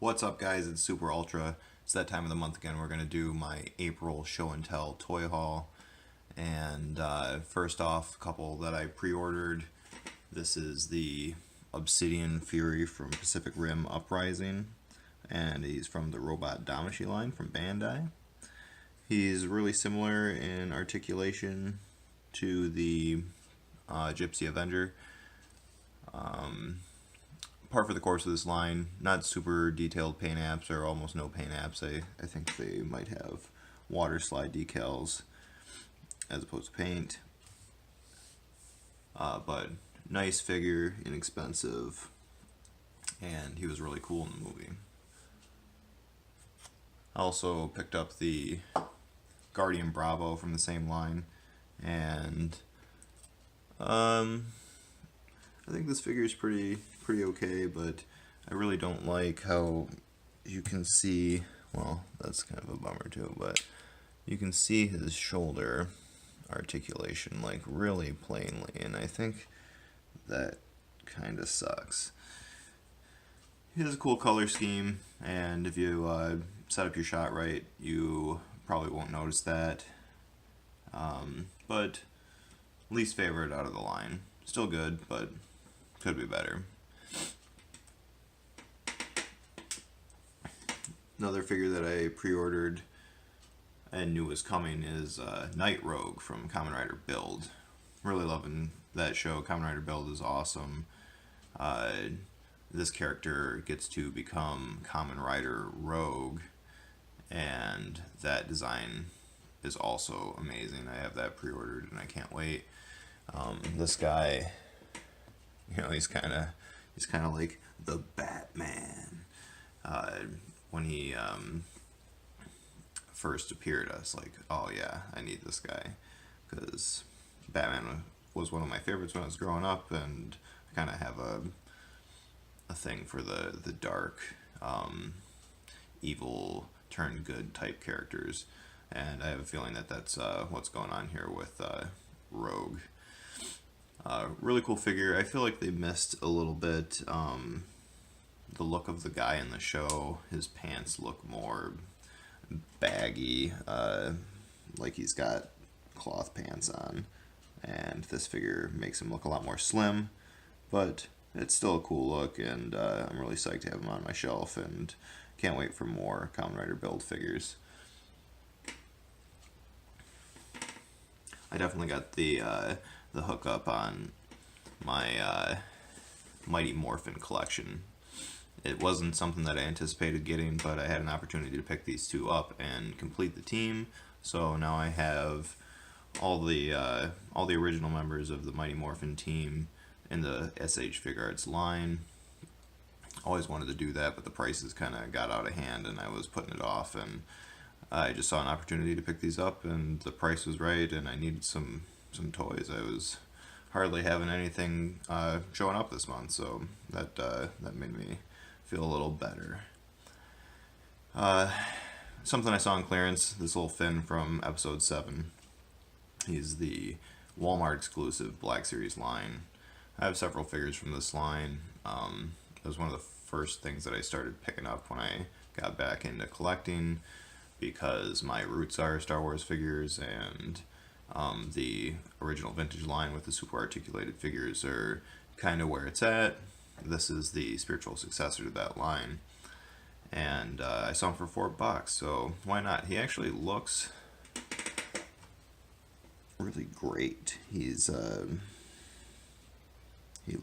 What's up, guys? It's Super.Ultra. It's that time of the month again. We're going to do my April show and tell toy haul. And first off, a couple that I pre-ordered. This is the Obsidian Fury from Pacific Rim Uprising. And he's from the robot Damashii line from Bandai. He's really similar in articulation to the Gypsy Avenger. Par for the course of this line, not super detailed paint apps or almost no paint apps. I think they might have water slide decals as opposed to paint. But nice figure, inexpensive, and he was really cool in the movie. I also picked up the Guardian Bravo from the same line, and I think this figure is pretty okay, but I really don't like how you can see, well, that's kind of a bummer too, but you can see his shoulder articulation like really plainly, and I think that kind of sucks. He has a cool color scheme, and if you set up your shot right, you probably won't notice that. But least favorite out of the line. Still good, but could be better. Another figure that I pre-ordered and knew was coming is Night Rogue from Kamen Rider Build. Really loving that show. Kamen Rider Build is awesome. This character gets to become Kamen Rider Rogue, and that design is also amazing. I have that pre-ordered and I can't wait. This guy, you know, he's kind of like the Batman. When he first appeared, I was like, oh yeah, I need this guy, because Batman was one of my favorites when I was growing up, and I kind of have a thing for the dark, evil turned good type characters, and I have a feeling that that's what's going on here with Rogue. Really cool figure. I feel like they missed a little bit the look of the guy in the show. His pants look more baggy, like he's got cloth pants on, and this figure makes him look a lot more slim, but it's still a cool look, and I'm really psyched to have him on my shelf, and can't wait for more Kamen Rider Build figures. I definitely got the hookup on my Mighty Morphin collection. It wasn't something that I anticipated getting, but I had an opportunity to pick these two up and complete the team. So now I have all the original members of the Mighty Morphin team in the SHFiguarts line. Always wanted to do that, but the prices kind of got out of hand, and I was putting it off. And I just saw an opportunity to pick these up, and the price was right, and I needed some toys. I was hardly having anything showing up this month, so that made me feel a little better. Something I saw on clearance, this little Finn from episode 7. He's the Walmart exclusive Black Series line. I have several figures from this line. It was one of the first things that I started picking up when I got back into collecting, because my roots are Star Wars figures, and the original vintage line with the super articulated figures are kind of where it's at. This is the spiritual successor to that line, and I saw him for $4, so why not? He actually looks really great. He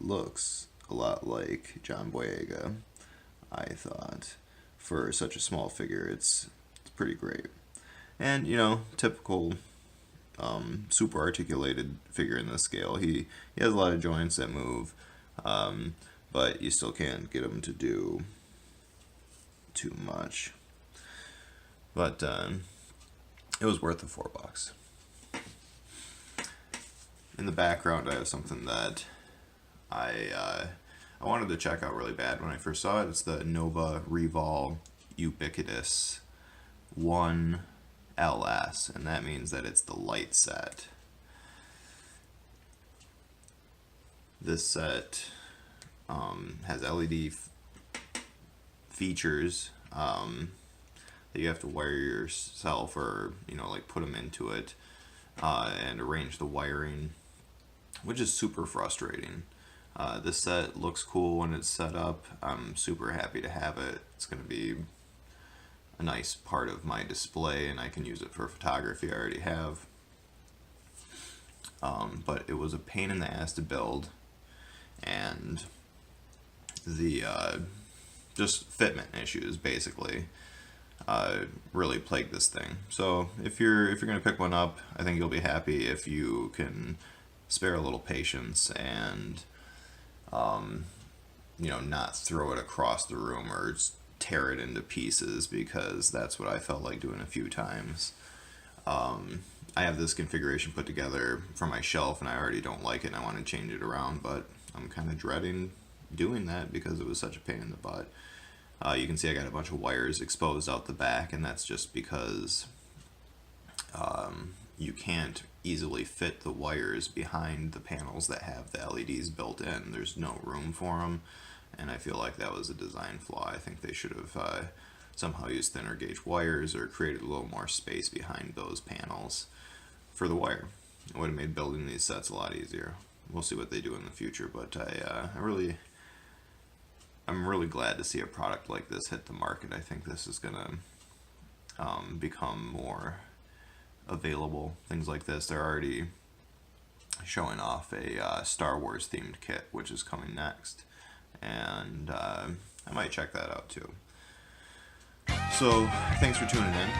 looks a lot like John Boyega, I thought. For such a small figure, it's pretty great. And, you know, typical super articulated figure in this scale. He has a lot of joints that move, but you still can't get him to do too much. But it was worth the $4. In the background, I have something that I wanted to check out really bad when I first saw it. It's the Nova Revol Ubiquitous 1 LS, and that means that it's the light set. This set has LED features that you have to wire yourself, or like put them into it and arrange the wiring, which is super frustrating. This set looks cool when it's set up. I'm super happy to have it. It's going to be a nice part of my display, and I can use it for photography. I already have. But it was a pain in the ass to build, and the just fitment issues basically really plagued this thing. So if you're gonna pick one up, I think you'll be happy if you can spare a little patience and not throw it across the room or tear it into pieces, because that's what I felt like doing a few times. I have this configuration put together for my shelf, and I already don't like it, and I want to change it around, but I'm kind of dreading doing that because it was such a pain in the butt. You can see I got a bunch of wires exposed out the back, and that's just because you can't easily fit the wires behind the panels that have the LEDs built in. There's no room for them, and I feel like that was a design flaw. I think they should have somehow used thinner gauge wires or created a little more space behind those panels for the wire. It would have made building these sets a lot easier. We'll see what they do in the future, but I'm really glad to see a product like this hit the market. I think this is gonna become more available. Things like this, they're already showing off a Star Wars themed kit, which is coming next, and I might check that out too. So thanks for tuning in.